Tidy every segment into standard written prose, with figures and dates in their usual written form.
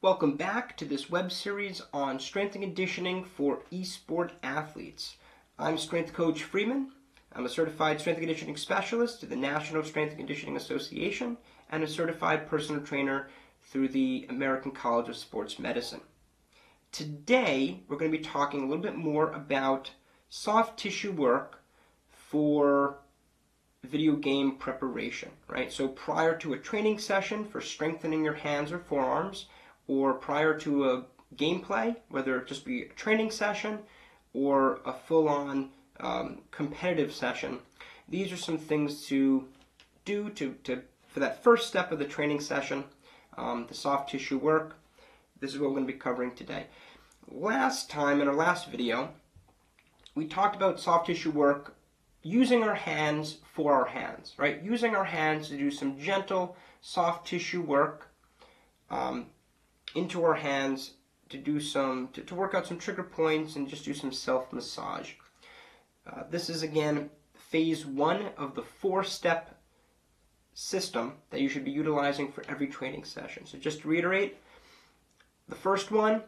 Welcome back to this web series on strength and conditioning for eSport athletes. I'm strength coach Freeman. I'm a certified strength and conditioning specialist through the National Strength and Conditioning Association and a certified personal trainer through the American College of Sports Medicine. Today, we're going to be talking a little bit more about soft tissue work for video game preparation, right? So prior to a training session for strengthening your hands or forearms, or prior to a gameplay, whether it just be a training session or a full-on competitive session, these are some things to do for that first step of the training session, the soft tissue work. This is what we're going to be covering today. Last time, in our last video, we talked about soft tissue work using our hands for our hands, right? Using our hands to do some gentle soft tissue work into our hands to do to work out some trigger points and just do some self-massage. This is again phase 1 of the 4-step system that you should be utilizing for every training session. So just to reiterate, the first one,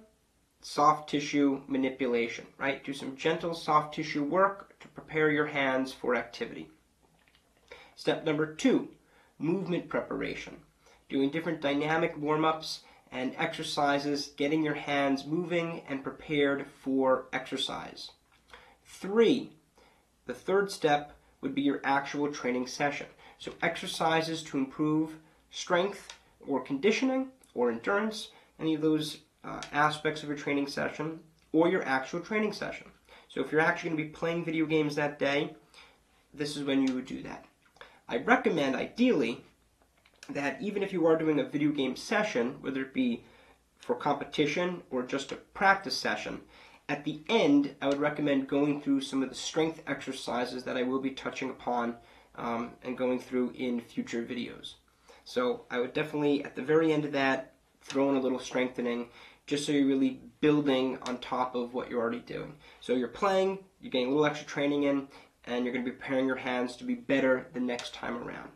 soft tissue manipulation, right? Do some gentle soft tissue work to prepare your hands for activity. Step number 2, movement preparation. Doing different dynamic warm-ups and exercises, getting your hands moving and prepared for exercise. 3, the third step would be your actual training session. So exercises to improve strength or conditioning or endurance, any of those aspects of your training session or your actual training session. So if you're actually going to be playing video games that day, this is when you would do that. I recommend, ideally, that even if you are doing a video game session, whether it be for competition or just a practice session, at the end, I would recommend going through some of the strength exercises that I will be touching upon and going through in future videos. So I would definitely, at the very end of that, throw in a little strengthening, just so you're really building on top of what you're already doing. So you're playing, you're getting a little extra training in, and you're going to be preparing your hands to be better the next time around.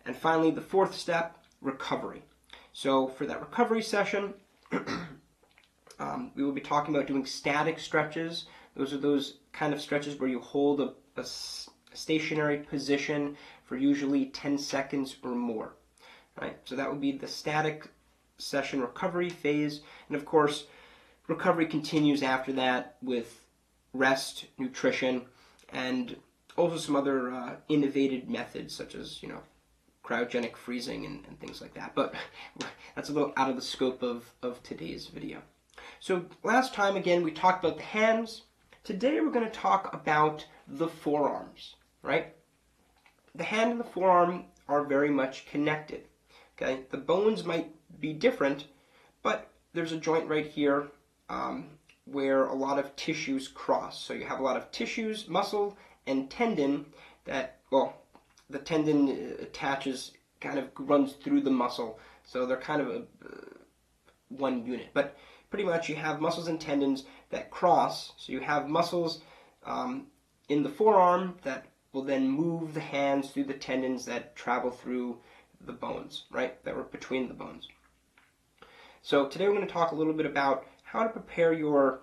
And finally, the 4th step, recovery. So for that recovery session, we will be talking about doing static stretches. Those are those kind of stretches where you hold a stationary position for usually 10 seconds or more. Right? So that would be the static session recovery phase. And of course, recovery continues after that with rest, nutrition, and also some other innovative methods such as, cryogenic freezing and things like that. But that's a little out of the scope of today's video. So last time, again, we talked about the hands. Today we're going to talk about the forearms, right? The hand and the forearm are very much connected. Okay, the bones might be different, but there's a joint right here where a lot of tissues cross. So you have a lot of tissues, muscle, and tendon that, well, the tendon attaches, kind of runs through the muscle. So they're kind of one unit. But pretty much you have muscles and tendons that cross. So you have muscles in the forearm that will then move the hands through the tendons that travel through the bones, right, that were between the bones. So today we're going to talk a little bit about how to prepare your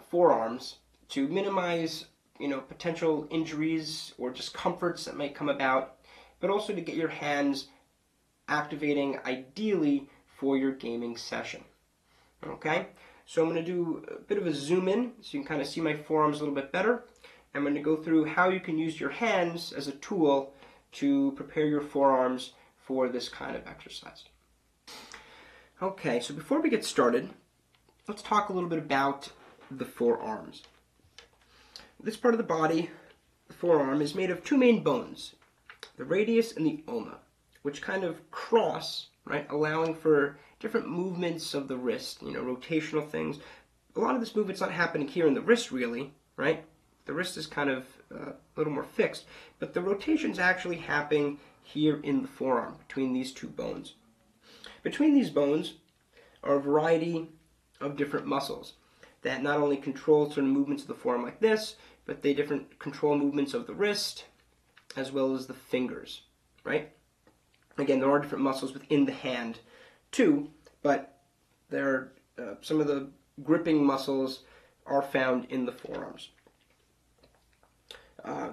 forearms to minimize potential injuries or discomforts that might come about, but also to get your hands activating ideally for your gaming session. Okay, so I'm going to do a bit of a zoom in so you can kind of see my forearms a little bit better. I'm going to go through how you can use your hands as a tool to prepare your forearms for this kind of exercise. Okay, so before we get started, let's talk a little bit about the forearms. This part of the body, the forearm, is made of 2 main bones, the radius and the ulna, which kind of cross, right, allowing for different movements of the wrist, rotational things. A lot of this movement's not happening here in the wrist, really, right? The wrist is kind of a little more fixed, but the rotation's actually happening here in the forearm, between these 2 bones. Between these bones are a variety of different muscles that not only control certain movements of the forearm like this, but they control movements of the wrist as well as the fingers, right? Again, there are different muscles within the hand too, but some of the gripping muscles are found in the forearms.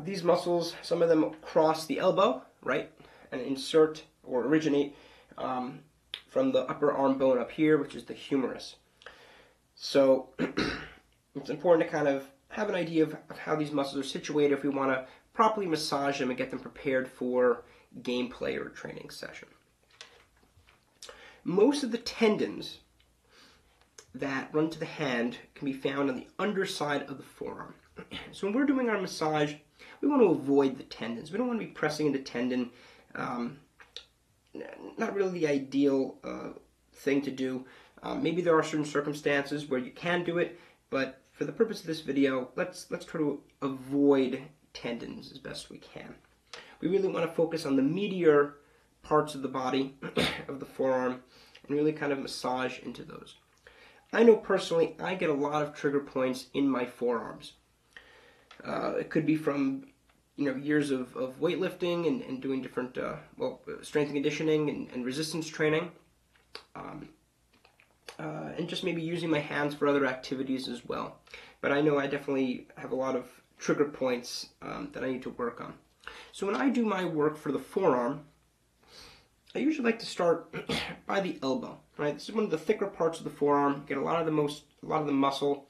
These muscles, some of them cross the elbow, right, and insert or originate from the upper arm bone up here, which is the humerus. So it's important to kind of have an idea of how these muscles are situated if we want to properly massage them and get them prepared for gameplay or training session. Most of the tendons that run to the hand can be found on the underside of the forearm. So when we're doing our massage, we want to avoid the tendons. We don't want to be pressing into tendon. Not really the ideal thing to do. Maybe there are certain circumstances where you can do it, but for the purpose of this video, let's try to avoid tendons as best we can. We really want to focus on the meatier parts of the body, of the forearm, and really kind of massage into those. I know personally I get a lot of trigger points in my forearms. It could be from years of weightlifting and doing different strength and conditioning and resistance training, and just maybe using my hands for other activities as well. But I know I definitely have a lot of trigger points that I need to work on. So when I do my work for the forearm, I usually like to start by the elbow. Right, this is one of the thicker parts of the forearm. You get a lot of the muscle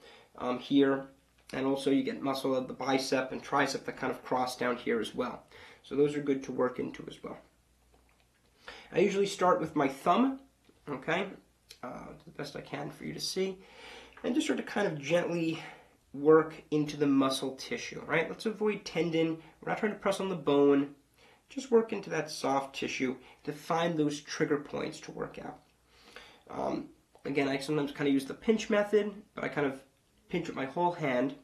here, and also you get muscle of the bicep and tricep that kind of cross down here as well. So those are good to work into as well. I usually start with my thumb, okay, the best I can for you to see, and just start to kind of gently work into the muscle tissue. Right, let's avoid tendon. We're not trying to press on the bone. Just work into that soft tissue to find those trigger points to work out. Again, I sometimes kind of use the pinch method, but I kind of pinch with my whole hand.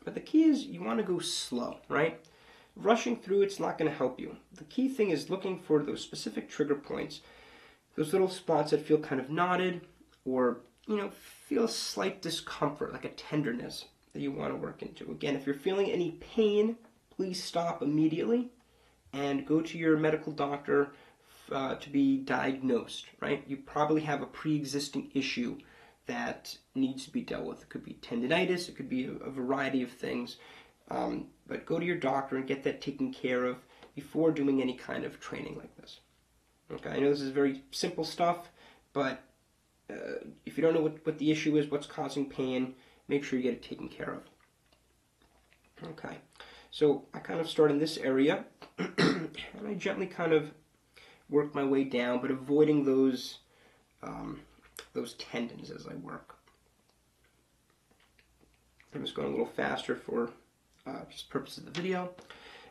But the key is you want to go slow, right? Rushing through it's not going to help you. The key thing is looking for those specific trigger points, those little spots that feel kind of knotted or, feel a slight discomfort, like a tenderness that you want to work into. Again, if you're feeling any pain, please stop immediately and go to your medical doctor to be diagnosed, right? You probably have a pre-existing issue that needs to be dealt with. It could be tendinitis, it could be a variety of things, but go to your doctor and get that taken care of before doing any kind of training like this. Okay, I know this is very simple stuff, but if you don't know what the issue is, what's causing pain, make sure you get it taken care of. Okay. So I kind of start in this area, and I gently kind of work my way down, but avoiding those tendons as I work. I'm just going a little faster for just purpose of the video.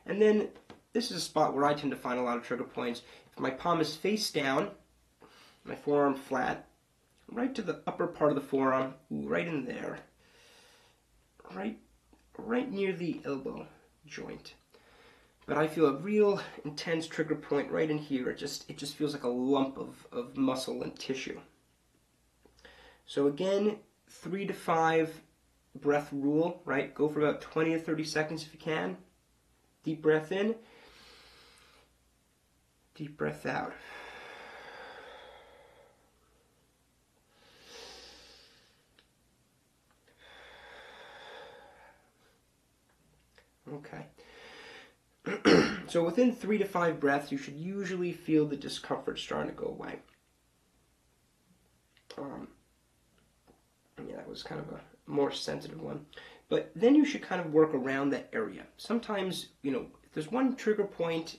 And then this is a spot where I tend to find a lot of trigger points. If my palm is face down, my forearm flat, right to the upper part of the forearm, right in there, right near the elbow joint. But I feel a real intense trigger point right in here. It just feels like a lump of muscle and tissue. So again, 3 to 5 breath rule, right? Go for about 20 to 30 seconds if you can. Deep breath in. Deep breath out. Okay. So within 3 to 5 breaths, you should usually feel the discomfort starting to go away. Yeah, that was kind of a more sensitive one. But then you should kind of work around that area. Sometimes, if there's one trigger point,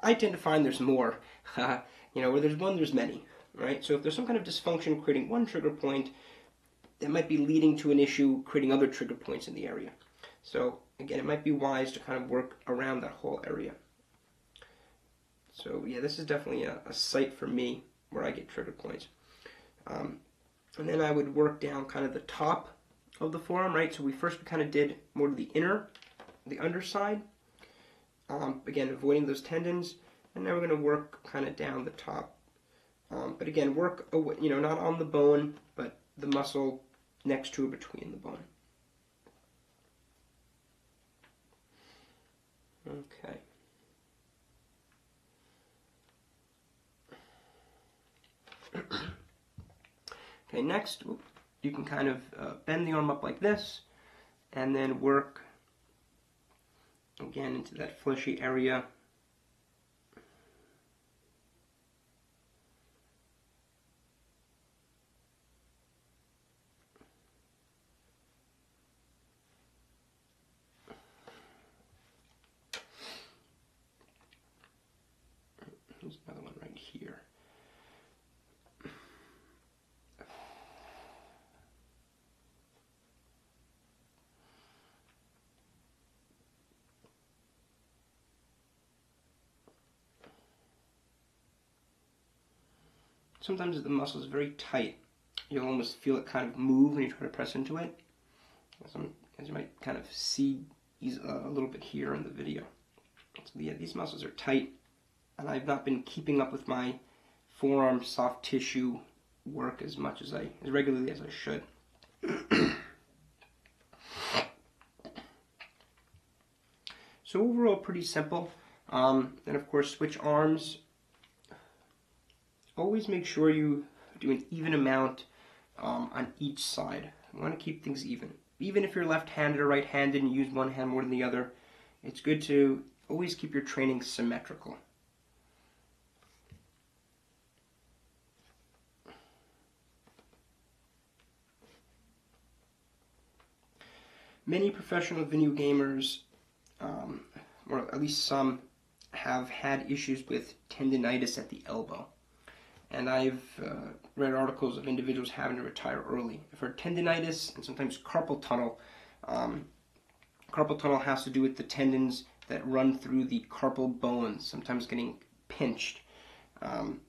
I tend to find there's more. Where there's one, there's many, right? So if there's some kind of dysfunction creating one trigger point, that might be leading to an issue creating other trigger points in the area. So again, it might be wise to kind of work around that whole area. So yeah, this is definitely a site for me where I get trigger points. And then I would work down kind of the top of the forearm, right? So we kind of did more to the underside. Again, avoiding those tendons. And now we're going to work kind of down the top. But again, work away, not on the bone, but the muscle next to or between the bone. Okay. Okay, next you can kind of bend the arm up like this and then work again into that fleshy area. There's another one right here. Sometimes the muscle is very tight. You'll almost feel it kind of move when you try to press into it. As you might kind of see a little bit here in the video. So yeah, these muscles are tight, and I've not been keeping up with my forearm soft tissue work as regularly as I should. So overall, pretty simple. And of course, switch arms. Always make sure you do an even amount on each side. You want to keep things even. Even if you're left-handed or right-handed and you use one hand more than the other, it's good to always keep your training symmetrical. Many professional video gamers, or at least some, have had issues with tendinitis at the elbow. And I've read articles of individuals having to retire early for tendinitis and sometimes carpal tunnel. Carpal tunnel has to do with the tendons that run through the carpal bones, sometimes getting pinched. And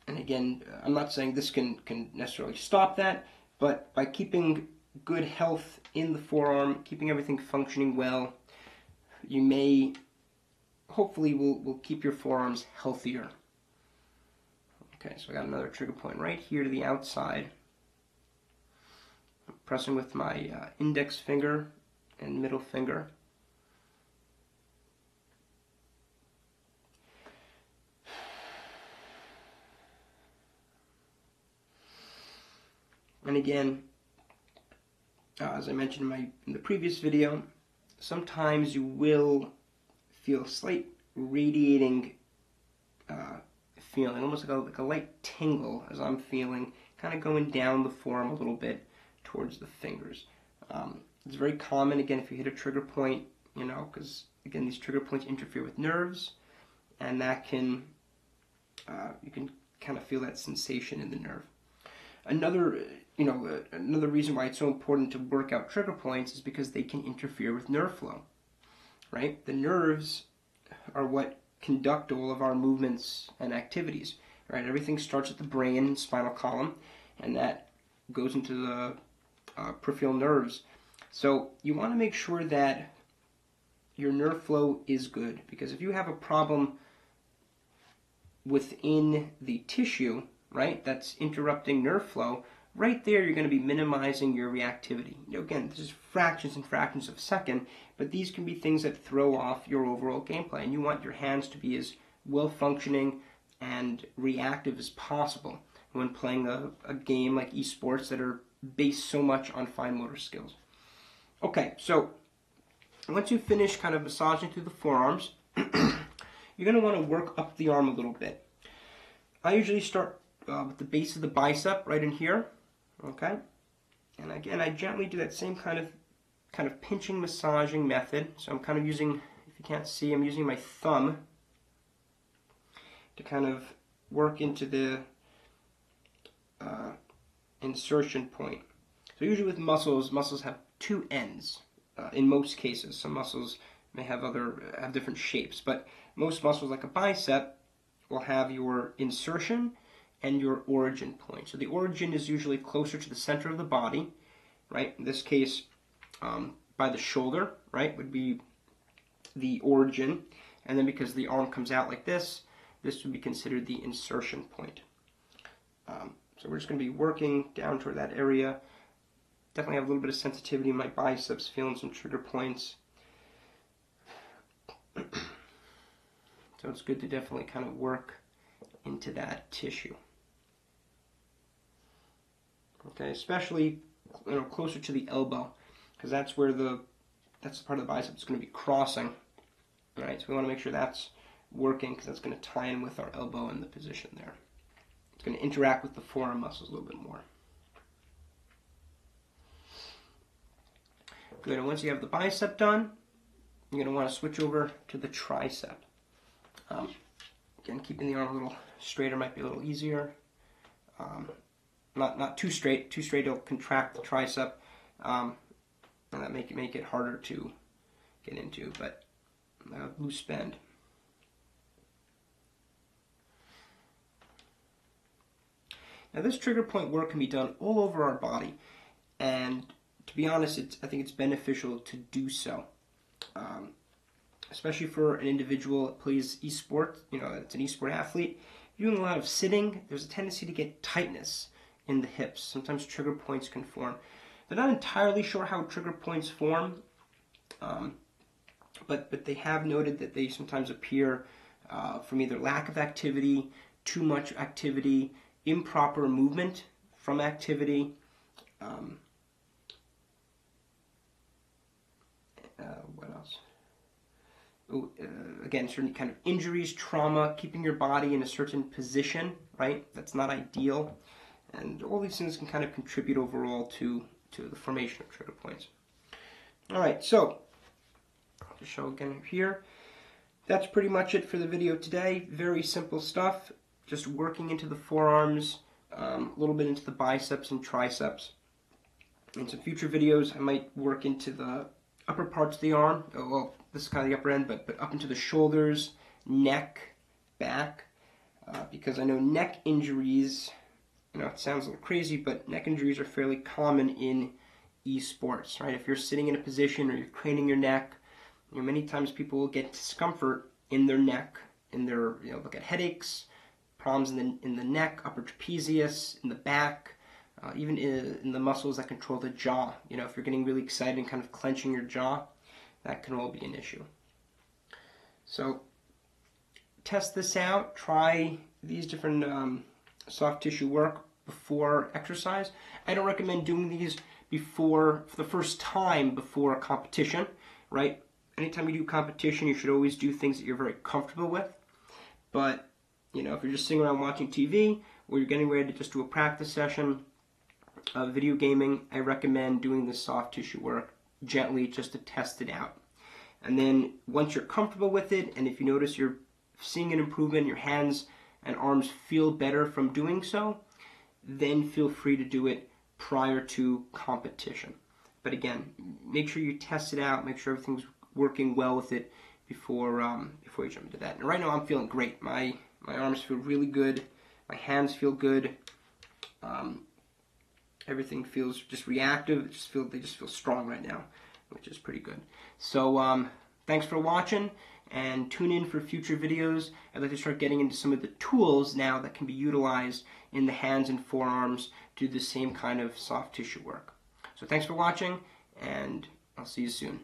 again, I'm not saying this can necessarily stop that, but by keeping good health in the forearm, keeping everything functioning well, you may, hopefully, will keep your forearms healthier. Okay, so I got another trigger point right here to the outside. I'm pressing with my index finger and middle finger. And again, as I mentioned in the previous video, sometimes you will feel slight radiating feeling, almost like a light tingle as I'm feeling, kind of going down the forearm a little bit towards the fingers. It's very common, again, if you hit a trigger point, because again, these trigger points interfere with nerves, and that can, you can kind of feel that sensation in the nerve. Another reason why it's so important to work out trigger points is because they can interfere with nerve flow, right? The nerves are what conduct all of our movements and activities, right? Everything starts at the brain and spinal column, and that goes into the peripheral nerves. So you want to make sure that your nerve flow is good, because if you have a problem within the tissue, right, that's interrupting nerve flow, right there you're going to be minimizing your reactivity. Again, this is fractions and fractions of a second, but these can be things that throw off your overall gameplay, and you want your hands to be as well-functioning and reactive as possible when playing a game like eSports that are based so much on fine motor skills. Okay, so once you finish kind of massaging through the forearms, you're going to want to work up the arm a little bit. I usually start with the base of the bicep right in here, okay? And again, I gently do that same kind of pinching, massaging method. So I'm kind of using, if you can't see, I'm using my thumb to kind of work into the insertion point. So usually with muscles have two ends in most cases. Some muscles may have different shapes, but most muscles like a bicep will have your insertion and your origin point. So the origin is usually closer to the center of the body, right? In this case, by the shoulder, right, would be the origin. And then because the arm comes out like this would be considered the insertion point. So we're just going to be working down toward that area. Definitely have a little bit of sensitivity in my biceps, feeling some trigger points. So it's good to definitely kind of work into that tissue. Okay, especially closer to the elbow, because that's where that's the part of the bicep that's going to be crossing. All right, so we want to make sure that's working because that's going to tie in with our elbow in the position there. It's going to interact with the forearm muscles a little bit more. Good, and once you have the bicep done, you're going to want to switch over to the tricep. Again, keeping the arm a little straighter might be a little easier. Not too straight. Too straight, it'll contract the tricep, and that make it harder to get into. But loose bend. Now, this trigger point work can be done all over our body, and to be honest, I think it's beneficial to do so, especially for an individual that plays eSport. It's an eSport athlete. If you're doing a lot of sitting, there's a tendency to get tightness in the hips. Sometimes trigger points can form. They're not entirely sure how trigger points form, but they have noted that they sometimes appear from either lack of activity, too much activity, improper movement from activity. What else? Again, certain kind of injuries, trauma, keeping your body in a certain position, right? That's not ideal. And all these things can kind of contribute overall to the formation of trigger points. All right, so to show again here, that's pretty much it for the video today. Very simple stuff, just working into the forearms, a little bit into the biceps and triceps. In some future videos, I might work into the upper parts of the arm. Well, this is kind of the upper end, but up into the shoulders, neck, back, because I know neck injuries, it sounds a little crazy, but neck injuries are fairly common in eSports, right? If you're sitting in a position or you're craning your neck, many times people will get discomfort in their neck, they'll get headaches, problems in the neck, upper trapezius, in the back, even in the muscles that control the jaw. If you're getting really excited and kind of clenching your jaw, that can all be an issue. So test this out. Try these different soft tissue work before exercise. I don't recommend doing these for the first time before a competition, right? Anytime you do competition, you should always do things that you're very comfortable with. But, if you're just sitting around watching TV or you're getting ready to just do a practice session of video gaming, I recommend doing this soft tissue work gently just to test it out. And then once you're comfortable with it, and if you notice you're seeing an improvement, your hands and arms feel better from doing so, then feel free to do it prior to competition. But again, make sure you test it out, make sure everything's working well with it before you jump into that. And right now I'm feeling great. My arms feel really good, my hands feel good. Everything feels just reactive. They just feel strong right now, which is pretty good. So thanks for watching, and tune in for future videos. I'd like to start getting into some of the tools now that can be utilized in the hands and forearms to do the same kind of soft tissue work. So thanks for watching, and I'll see you soon.